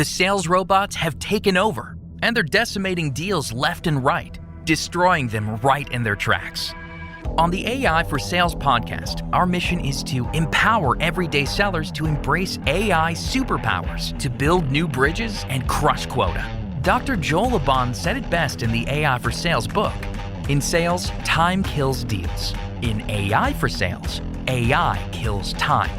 The sales robots have taken over, and they're decimating deals left and right, destroying them right in their tracks. On the AI for Sales podcast, our mission is to empower everyday sellers to embrace AI superpowers to build new bridges and crush quota. Dr. Joel Abon said it best in the AI for Sales book. In sales, time kills deals. In AI for Sales, AI kills time.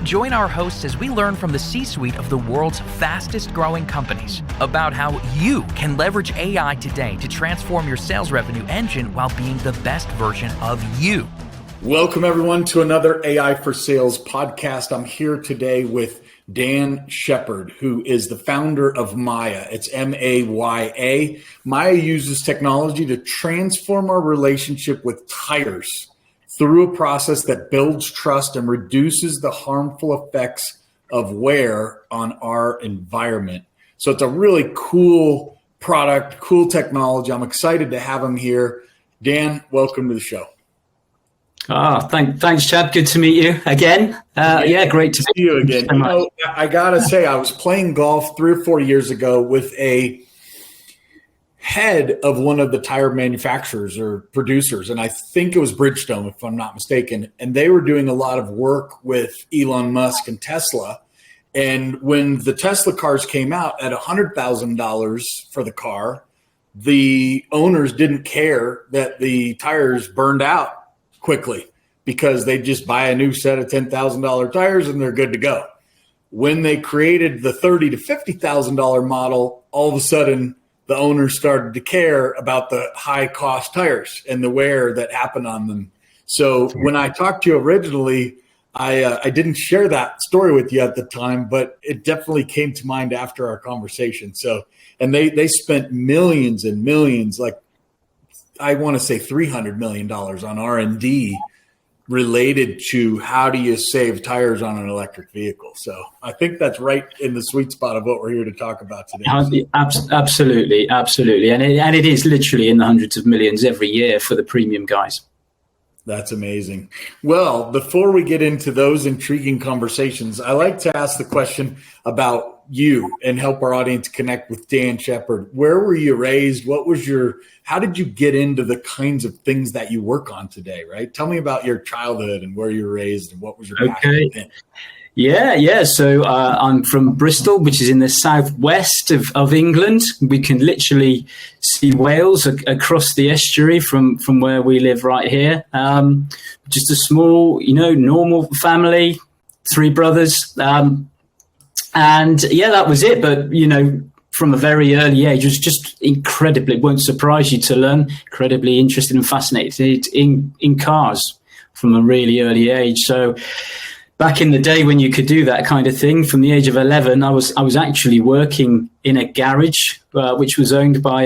Join our hosts as we learn from the C-suite of the world's fastest growing companies about how you can leverage AI today to transform your sales revenue engine while being the best version of you. Welcome everyone to another AI for Sales podcast. I'm here today with Dan Sheppard, who is the founder of Maya. It's M-A-Y-A. Maya uses technology to transform our relationship with tires through a process that builds trust and reduces the harmful effects of wear on our environment. So it's a really cool product, cool technology. I'm excited to have him here. Dan, welcome to the show. Thanks, Chad. Good to meet you again. Great to see you again. You know, I gotta say, I was playing golf 3 or 4 years ago with a head of one of the tire manufacturers or producers, and I think it was Bridgestone, if I'm not mistaken. And they were doing a lot of work with Elon Musk and Tesla. And when the Tesla cars came out at $100,000 for the car, the owners didn't care that the tires burned out quickly because they just buy a new set of $10,000 tires and they're good to go. When they created the $30,000 to $50,000 model, all of a sudden the owners started to care about the high cost tires and the wear that happened on them. So when I talked to you originally, I didn't share that story with you at the time, but it definitely came to mind after our conversation. So, and they spent millions and millions, like I want to say $300 million on R&D related to how do you save tires on an electric vehicle. So I think that's right in the sweet spot of what we're here to talk about today. Absolutely. And it is literally in the hundreds of millions every year for the premium guys. That's amazing. Well, before we get into those intriguing conversations, I like to ask the question about you and help our audience connect with Dan Sheppard. Where were you raised? How did you get into the kinds of things that you work on today, right? Tell me about your childhood and where you were raised and what was your passion? Okay. Yeah. So I'm from Bristol, which is in the southwest of England. We can literally see Wales across the estuary from where we live right here. Just a small, normal family, 3 brothers. And that was it. But, from a very early age, was just incredibly, won't surprise you to learn, incredibly interested and fascinated in cars from a really early age. So back in the day when you could do that kind of thing, from the age of 11, I was actually working in a garage, which was owned by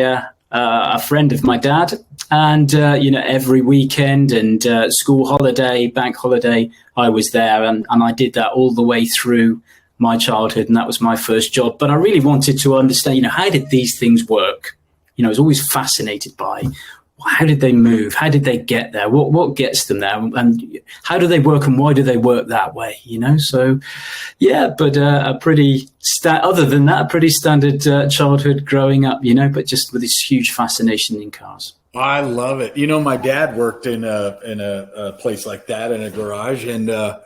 a friend of my dad. And, every weekend and school holiday, bank holiday, I was there. And I did that all the way through my childhood. And that was my first job. But I really wanted to understand, how did these things work? I was always fascinated by how did they move? How did they get there? What gets them there? And how do they work and why do they work that way? So, but other than that, a pretty standard childhood growing up, but just with this huge fascination in cars. I love it. My dad worked in a place like that, in a garage, and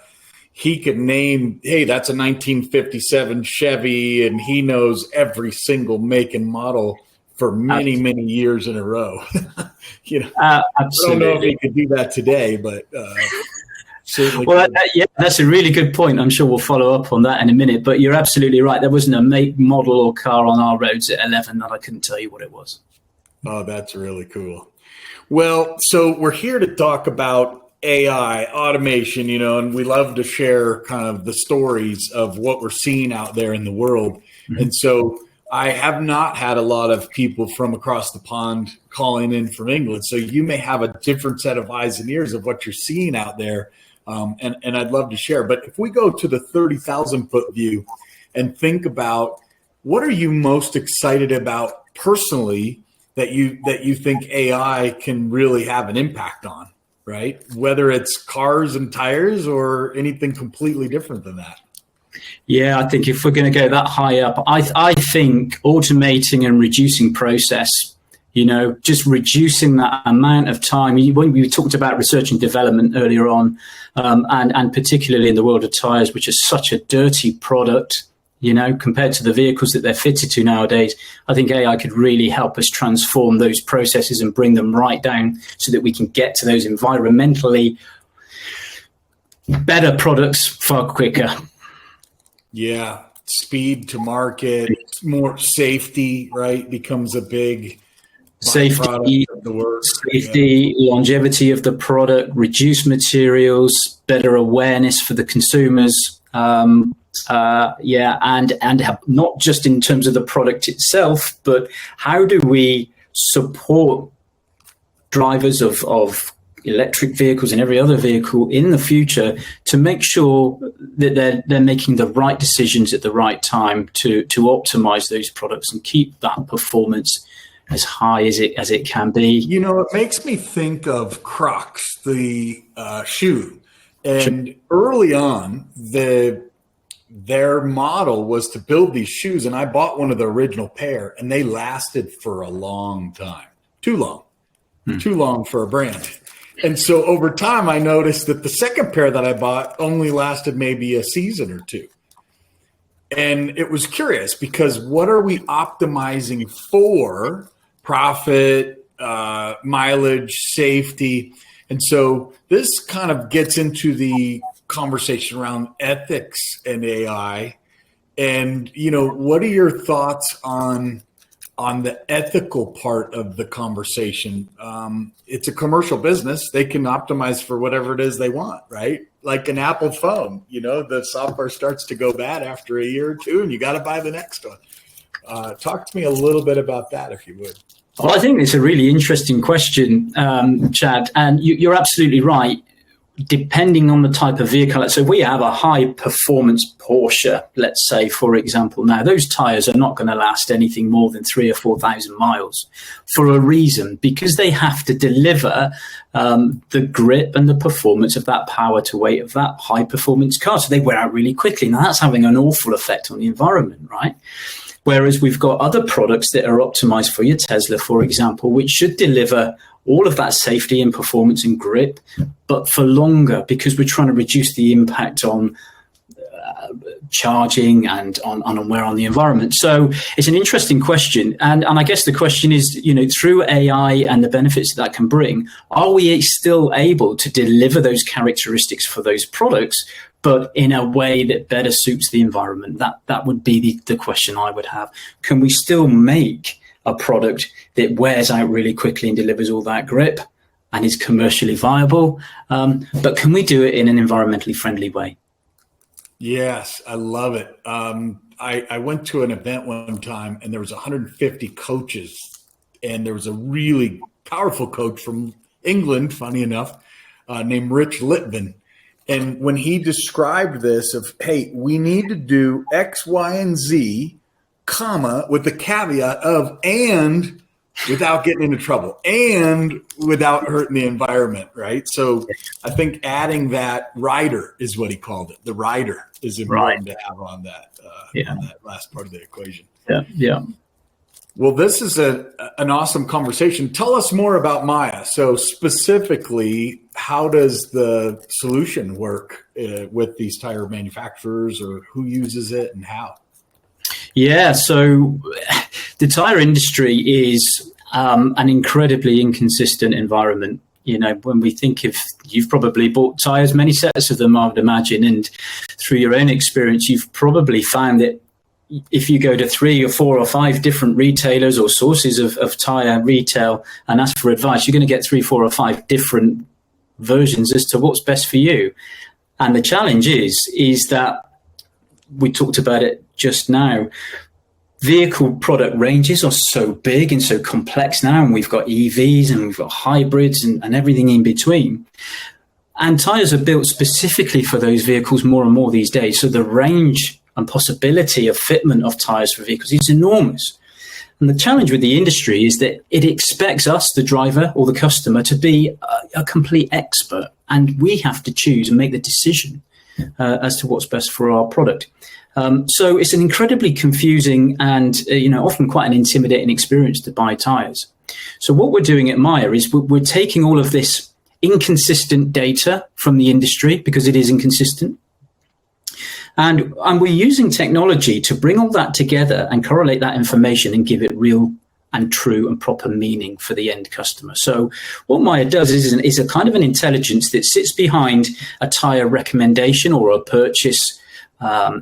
he could name, hey, that's a 1957 Chevy, and he knows every single make and model for many, many years in a row. Absolutely. I don't know if he could do that today, but certainly. Well, that's a really good point. I'm sure we'll follow up on that in a minute, but you're absolutely right. There wasn't a make, model, or car on our roads at 11 that I couldn't tell you what it was. Oh, that's really cool. Well, so we're here to talk about AI, automation, and we love to share kind of the stories of what we're seeing out there in the world. Mm-hmm. And so I have not had a lot of people from across the pond calling in from England. So you may have a different set of eyes and ears of what you're seeing out there. And I'd love to share. But if we go to the 30,000 foot view and think about what are you most excited about personally that you think AI can really have an impact on, right? Whether it's cars and tires or anything completely different than that. Yeah, I think if we're going to go that high up, I think automating and reducing process, just reducing that amount of time. When we talked about research and development earlier on, and particularly in the world of tires, which is such a dirty product, compared to the vehicles that they're fitted to nowadays, I think AI could really help us transform those processes and bring them right down so that we can get to those environmentally better products far quicker. Yeah, speed to market, more safety, right, becomes a big safety, of the work. Longevity of the product, reduced materials, better awareness for the consumers. And not just in terms of the product itself, but how do we support drivers of electric vehicles and every other vehicle in the future to make sure that they're making the right decisions at the right time to optimize those products and keep that performance as high as it can be. It makes me think of Crocs, the shoe. And early on, their model was to build these shoes, and I bought one of the original pair, and they lasted for a long time. Too long for a brand. And so over time, I noticed that the second pair that I bought only lasted maybe a season or two. And it was curious because what are we optimizing for? Profit, mileage, safety. And so this kind of gets into the conversation around ethics and AI. And, what are your thoughts on the ethical part of the conversation? It's a commercial business. They can optimize for whatever it is they want, right? Like an Apple phone, the software starts to go bad after a year or two, and you got to buy the next one. Talk to me a little bit about that, if you would. Well, I think it's a really interesting question, Chad, and you're absolutely right. Depending on the type of vehicle, so we have a high performance Porsche, let's say, for example. Now, those tires are not going to last anything more than 3,000 or 4,000 miles for a reason, because they have to deliver the grip and the performance of that power to weight of that high performance car. So they wear out really quickly. Now, that's having an awful effect on the environment, right? Whereas we've got other products that are optimized for your Tesla, for example, which should deliver all of that safety and performance and grip, but for longer, because we're trying to reduce the impact on charging and on wear on the environment. So it's an interesting question. And I guess the question is, through AI and the benefits that can bring, are we still able to deliver those characteristics for those products, but in a way that better suits the environment? That would be the question I would have. Can we still make a product that wears out really quickly and delivers all that grip and is commercially viable? But can we do it in an environmentally friendly way? Yes, I love it. I went to an event one time and there was 150 coaches, and there was a really powerful coach from England, funny enough, named Rich Litvin. And when he described this of, hey, we need to do X, Y, and Z, comma, with the caveat of, and without getting into trouble and without hurting the environment, right? So I think adding that rider is what he called it. The rider is important to have on that, on that last part of the equation. Yeah. Well, this is an awesome conversation. Tell us more about Maya. So specifically, how does the solution work with these tire manufacturers, or who uses it and how? Yeah, so the tire industry is an incredibly inconsistent environment. When we think of, you've probably bought tires, many sets of them, I would imagine, and through your own experience, you've probably found that if you go to 3 or 4 or 5 different retailers or sources of tire retail and ask for advice, you're going to get 3, 4 or 5 different versions as to what's best for you. And the challenge is that we talked about it just now. Vehicle product ranges are so big and so complex now, and we've got EVs and we've got hybrids and everything in between. And tires are built specifically for those vehicles more and more these days. So the range and possibility of fitment of tires for vehicles is enormous. And the challenge with the industry is that it expects us, the driver or the customer, to be a complete expert. And we have to choose and make the decision as to what's best for our product. So it's an incredibly confusing and often quite an intimidating experience to buy tyres. So what we're doing at Meyer is we're taking all of this inconsistent data from the industry, because it is inconsistent, and we're using technology to bring all that together and correlate that information and give it real and true and proper meaning for the end customer. So what Meyer does is a kind of an intelligence that sits behind a tyre recommendation or a purchase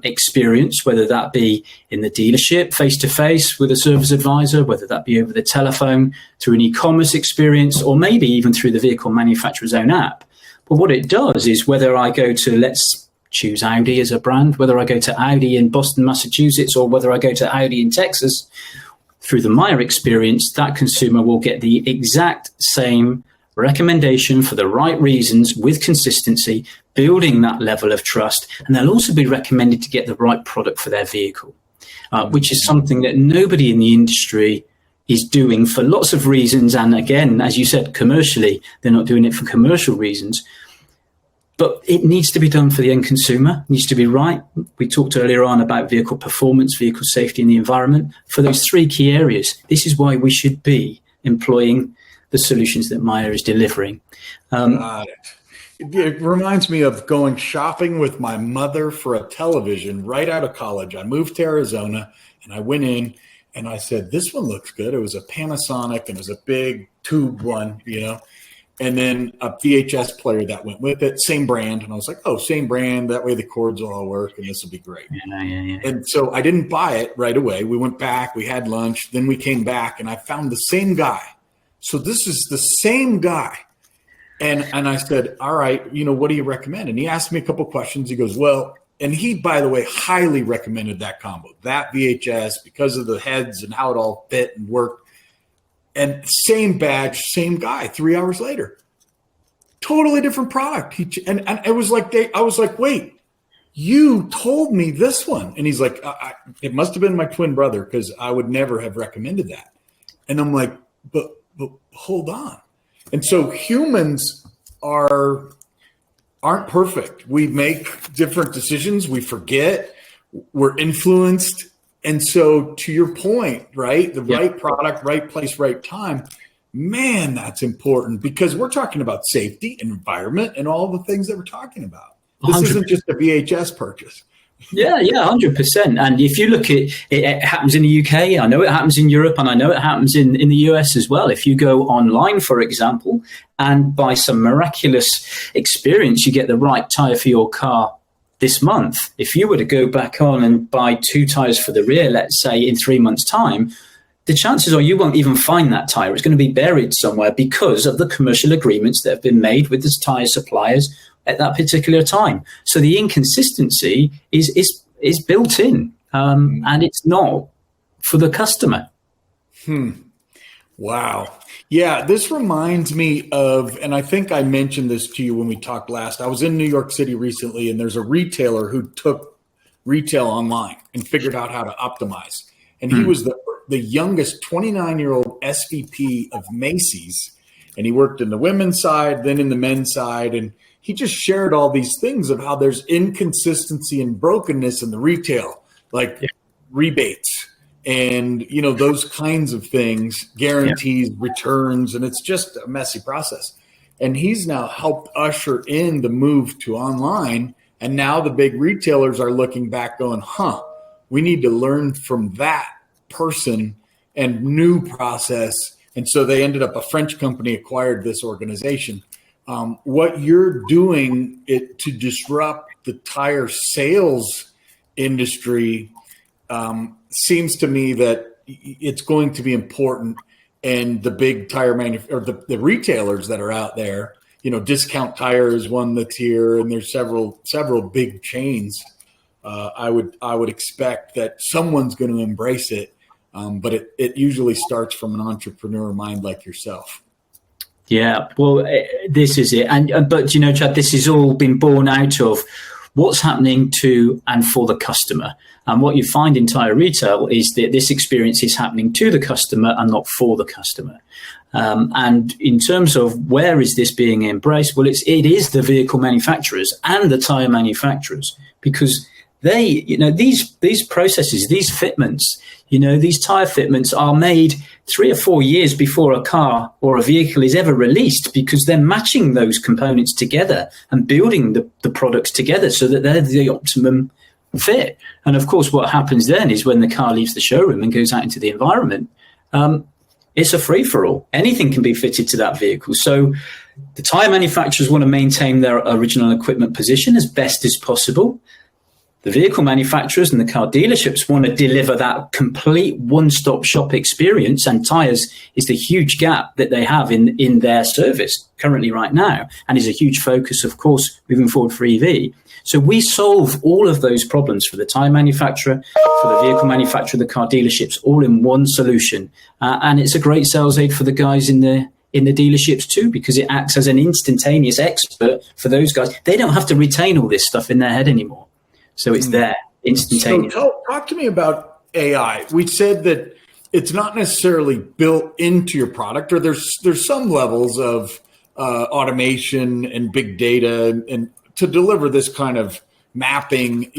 experience, whether that be in the dealership, face-to-face with a service advisor, whether that be over the telephone, through an e-commerce experience, or maybe even through the vehicle manufacturer's own app. But what it does is, whether I go to, let's choose Audi as a brand, whether I go to Audi in Boston, Massachusetts, or whether I go to Audi in Texas, through the Meyer experience, that consumer will get the exact same recommendation for the right reasons with consistency, building that level of trust. And they'll also be recommended to get the right product for their vehicle, which is something that nobody in the industry is doing for lots of reasons. And again, as you said, commercially, they're not doing it for commercial reasons. But it needs to be done for the end consumer. It needs to be right. We talked earlier on about vehicle performance, vehicle safety, and the environment. For those three key areas, this is why we should be employing the solutions that Meyer is delivering. Got it. It reminds me of going shopping with my mother for a television right out of college. I moved to Arizona, and I went in, and I said, this one looks good. It was a Panasonic, and it was a big tube one, and then a VHS player that went with it, same brand. And I was like, oh, same brand. That way the cords will all work, and this will be great. Yeah. And so I didn't buy it right away. We went back, we had lunch, then we came back, and I found the same guy. So this is the same guy. And I said, all right, what do you recommend? And he asked me a couple questions. He goes, well, and he, by the way, highly recommended that combo, that VHS, because of the heads and how it all fit and worked. And same badge, same guy, 3 hours later. Totally different product. And it was like, I was like, wait, you told me this one. And he's like, it must have been my twin brother, because I would never have recommended that. And I'm like, but hold on. And so humans aren't perfect. We make different decisions. We forget. We're influenced. And so, to your point, right? The right product, right place, right time. Man, that's important, because we're talking about safety and environment and all the things that we're talking about. This 100%. Isn't just a VHS purchase. Yeah, 100%. And if you look at it, it happens in the UK, I know it happens in Europe, and I know it happens in the US as well. If you go online, for example, and by some miraculous experience, you get the right tyre for your car this month. If you were to go back on and buy 2 tyres for the rear, let's say in 3 months' time, the chances are you won't even find that tyre. It's going to be buried somewhere because of the commercial agreements that have been made with the tyre suppliers at that particular time. So the inconsistency is built in, and it's not for the customer. Wow. Yeah, this reminds me of, and I think I mentioned this to you when we talked last. I was in New York City recently, and there's a retailer who took retail online and figured out how to optimize. And he was the youngest 29-year-old SVP of Macy's, and he worked in the women's side, then in the men's side, and he just shared all these things of how there's inconsistency and brokenness in the retail, like rebates and, those kinds of things, guarantees, returns, and it's just a messy process. And he's now helped usher in the move to online. And now the big retailers are looking back going, we need to learn from that person and new process. And so they ended up, a French company acquired this organization. What you're doing to disrupt the tire sales industry seems to me that it's going to be important. And the big tire the retailers that are out there, Discount Tire is one that's here, and there's several big chains. I would expect that someone's going to embrace it, but it usually starts from an entrepreneur mind like yourself. Yeah, well, this is it. But, Chad, this has all been born out of what's happening to and for the customer. And what you find in tire retail is that this experience is happening to the customer and not for the customer. And in terms of where is this being embraced, well, it is the vehicle manufacturers and the tire manufacturers, because they, these processes, these fitments, these tire fitments are made 3 or 4 years before a car or a vehicle is ever released, because they're matching those components together and building the products together so that they're the optimum fit. And of course, what happens then is when the car leaves the showroom and goes out into the environment, it's a free-for-all. Anything can be fitted to that vehicle. So the tire manufacturers want to maintain their original equipment position as best as possible. The vehicle manufacturers and the car dealerships want to deliver that complete one-stop shop experience, and tires is the huge gap that they have in their service currently right now, and is a huge focus, of course, moving forward for EV. So we solve all of those problems for the tire manufacturer, for the vehicle manufacturer, the car dealerships, all in one solution. And it's a great sales aid for the guys in the dealerships too, because it acts as an instantaneous expert for those guys. They don't have to retain all this stuff in their head anymore. So it's there, instantaneous. So talk to me about AI. We said that it's not necessarily built into your product, or there's some levels of automation and big data and to deliver this kind of mapping.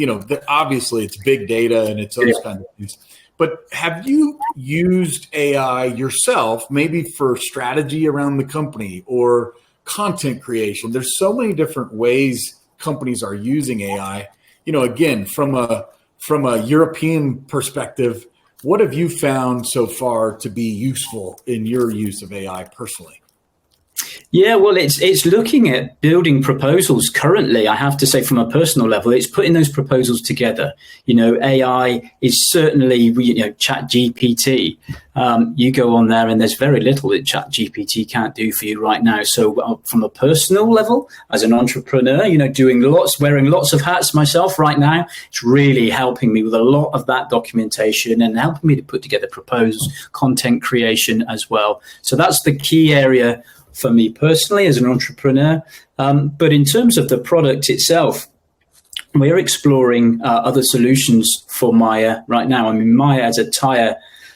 Obviously it's big data and it's those kind of things. But have you used AI yourself, maybe for strategy around the company or content creation? There's so many different ways companies are using AI. Again, from a European perspective, what have you found so far to be useful in your use of AI personally? Yeah, well, it's looking at building proposals currently. I have to say, from a personal level, it's putting those proposals together. AI is certainly, Chat GPT. You go on there and there's very little that Chat GPT can't do for you right now. So from a personal level, as an entrepreneur, wearing lots of hats myself right now, it's really helping me with a lot of that documentation and helping me to put together proposals, content creation as well. So that's the key area for me personally as an entrepreneur. But in terms of the product itself, we're exploring other solutions for Maya right now. I mean, Maya as a tire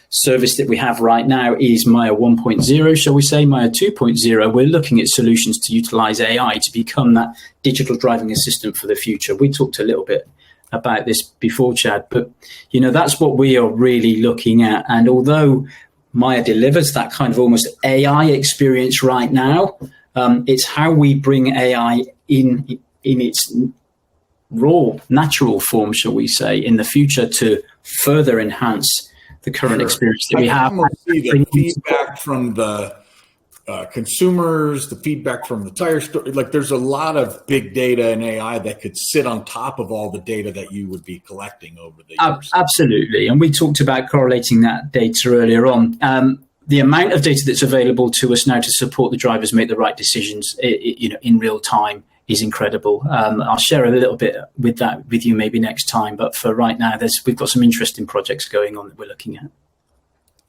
service that we have right now is Maya 1.0, shall we say, Maya 2.0. We're looking at solutions to utilize AI to become that digital driving assistant for the future. We talked a little bit about this before, Chad, but, that's what we are really looking at. And although Maya delivers that kind of almost AI experience right now, it's how we bring AI in its raw, natural form, shall we say, in the future to further enhance the current experience that we have. See the feedback from the consumers, the feedback from the tire store. Like, there's a lot of big data and AI that could sit on top of all the data that you would be collecting over the years. Absolutely. And we talked about correlating that data earlier on. The amount of data that's available to us now to support the drivers make the right decisions, in real time is incredible. I'll share a little bit with you maybe next time. But for right now, we've got some interesting projects going on that we're looking at.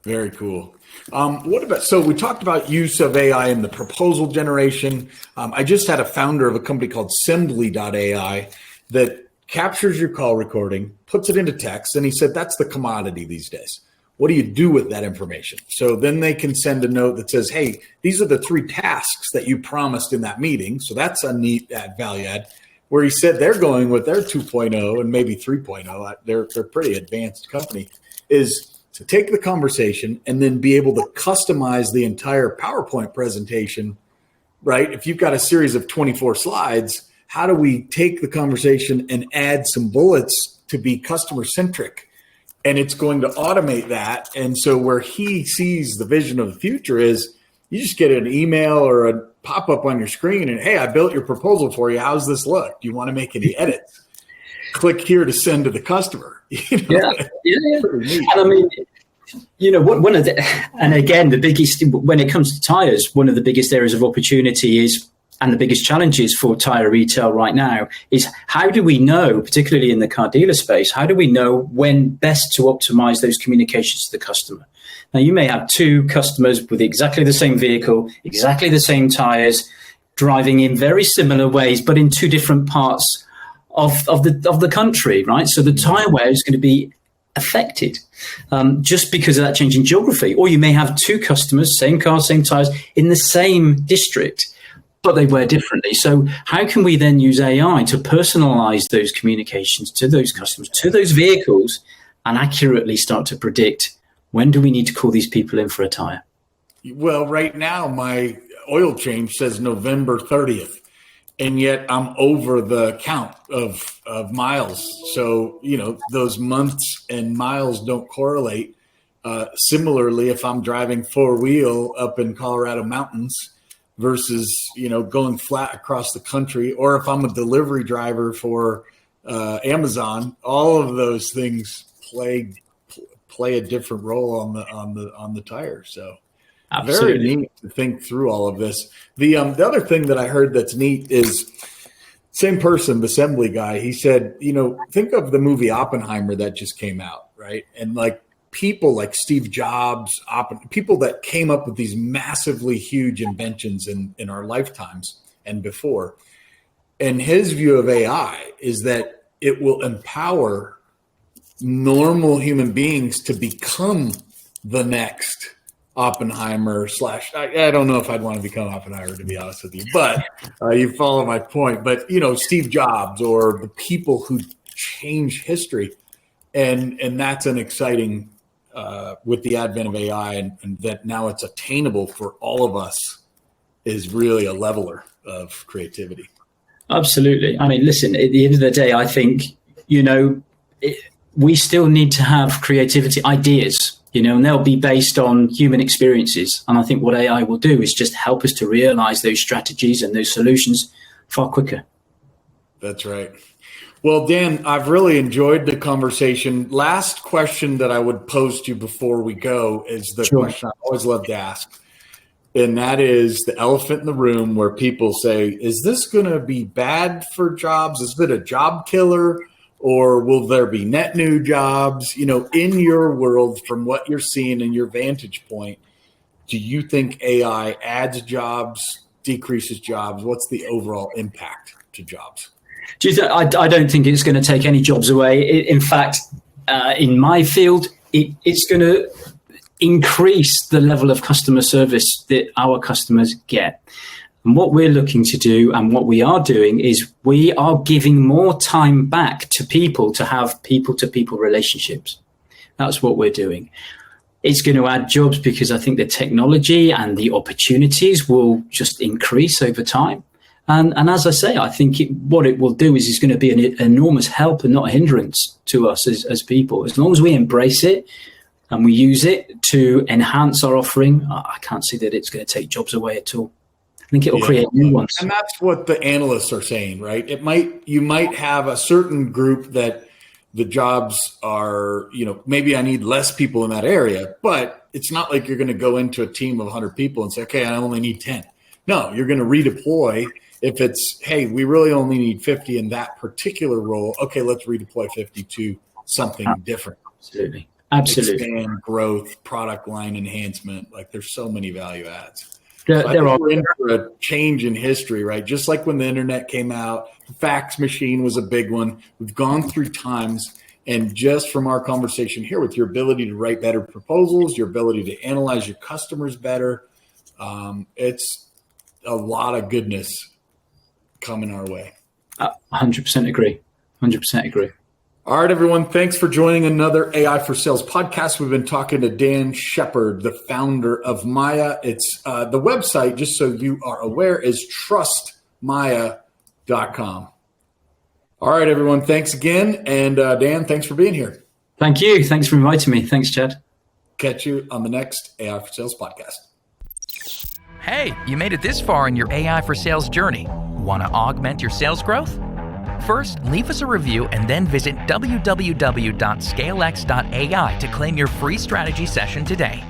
Very cool. So we talked about use of AI in the proposal generation. I just had a founder of a company called Sembly.ai that captures your call recording, puts it into text, and he said that's the commodity these days. What do you do with that information? So then they can send a note that says, hey, these are the 3 tasks that you promised in that meeting. So that's a neat value add. Where he said they're going with their 2.0 and maybe 3.0. They're a pretty advanced company, is to take the conversation and then be able to customize the entire PowerPoint presentation, right? If you've got a series of 24 slides, how do we take the conversation and add some bullets to be customer centric? And it's going to automate that. And so where he sees the vision of the future is you just get an email or a pop-up on your screen and, hey, I built your proposal for you. How's this look? Do you want to make any edits? Click here to send to the customer. Yeah. And I mean, one of and again, the biggest, when it comes to tires, one of the biggest areas of opportunity is, and the biggest challenges for tire retail right now is, how do we know, particularly in the car dealer space, how do we know when best to optimize those communications to the customer? Now, you may have 2 customers with exactly the same vehicle, exactly the same tires, driving in very similar ways, but in 2 different parts of the country, right? So the tire wear is going to be affected just because of that change in geography. Or you may have two customers, same car, same tires, in the same district, but they wear differently. So how can we then use AI to personalize those communications to those customers, to those vehicles, and accurately start to predict when do we need to call these people in for a tire? Well, right now, my oil change says November 30th. And yet I'm over the count of miles. So, those months and miles don't correlate. Similarly, if I'm driving four-wheel up in Colorado mountains versus, going flat across the country, or if I'm a delivery driver for Amazon, all of those things play a different role on the tire. So. Absolutely. Very neat to think through all of this. The other thing that I heard that's neat is same person, the assembly guy. He said, think of the movie Oppenheimer that just came out, right? And like people like Steve Jobs, people that came up with these massively huge inventions in our lifetimes and before. And his view of AI is that it will empower normal human beings to become the next Oppenheimer / I don't know if I'd want to become Oppenheimer, to be honest with you, but you follow my point. But, Steve Jobs or the people who change history. And that's an exciting, with the advent of AI and that now it's attainable for all of us is really a leveler of creativity. Absolutely. I mean, listen, at the end of the day, I think, we still need to have creativity ideas. And they'll be based on human experiences. And I think what AI will do is just help us to realize those strategies and those solutions far quicker. That's right. Well, Dan, I've really enjoyed the conversation. Last question that I would pose to you before we go is the question I always love to ask. And that is the elephant in the room where people say, is this going to be bad for jobs? Is it a job killer? Or will there be net new jobs? In your world, from what you're seeing in your vantage point, do you think AI adds jobs, decreases jobs? What's the overall impact to jobs? I don't think it's going to take any jobs away. In fact, in my field, it's going to increase the level of customer service that our customers get. And what we're looking to do and what we are doing is we are giving more time back to people to have people-to-people relationships. That's what we're doing. It's going to add jobs because I think the technology and the opportunities will just increase over time. And as I say, I think what it will do is it's going to be an enormous help and not a hindrance to us as people. As long as we embrace it and we use it to enhance our offering, I can't see that it's going to take jobs away at all. I think it will create new ones. And that's what the analysts are saying, right? You might have a certain group that the jobs are, maybe I need less people in that area, but it's not like you're going to go into a team of 100 people and say, okay, I only need 10. No, you're going to redeploy. If it's, hey, we really only need 50 in that particular role. Okay, let's redeploy 50 to something different. Absolutely. Expand growth, product line enhancement. Like there's so many value adds. We're in for a change in history, right? Just like when the internet came out, the fax machine was a big one. We've gone through times, and just from our conversation here with your ability to write better proposals, your ability to analyze your customers better, it's a lot of goodness coming our way. 100% agree. 100% agree. All right, everyone. Thanks for joining another AI for Sales podcast. We've been talking to Dan Sheppard, the founder of Maya. It's the website, just so you are aware, is trustmaya.com. All right, everyone. Thanks again. And Dan, thanks for being here. Thank you. Thanks for inviting me. Thanks, Chad. Catch you on the next AI for Sales podcast. Hey, you made it this far in your AI for Sales journey. Want to augment your sales growth? First, leave us a review and then visit www.scalex.ai to claim your free strategy session today.